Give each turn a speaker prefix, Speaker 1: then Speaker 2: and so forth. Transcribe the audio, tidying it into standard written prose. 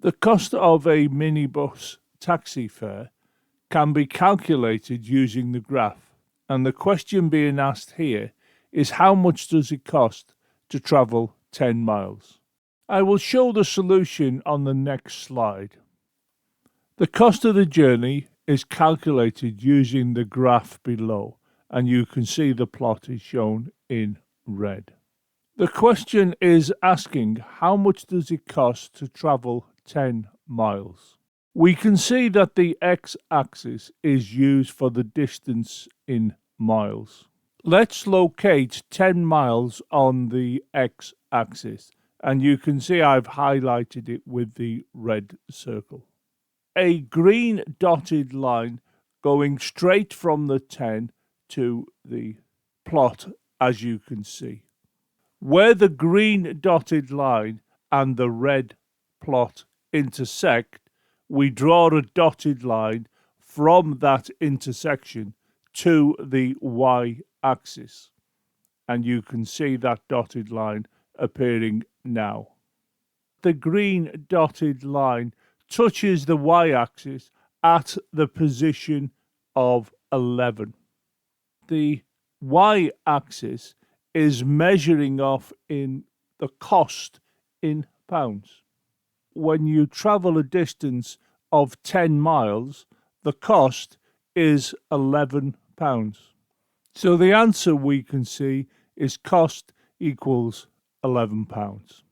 Speaker 1: The cost of a minibus taxi fare can be calculated using the graph, and the question being asked here is how much does it cost to travel 10 miles? I will show the solution on the next slide. The cost of the journey is calculated using the graph below, and you can see the plot is shown in red. The question is asking how much does it cost to travel 10 miles? We can see that the x-axis is used for the distance in miles. Let's locate 10 miles on the x-axis, and you can see I've highlighted it with the red circle. A green dotted line going straight from the 10 to the plot, as you can see. Where the green dotted line and the red plot intersect, we draw a dotted line from that intersection to the y-axis, and you can see that dotted line appearing now. The green dotted line touches the y-axis at the position of 11. The y-axis is measuring off in the cost in pounds. When you travel a distance of 10 miles, the cost is £11. So the answer we can see is cost equals £11.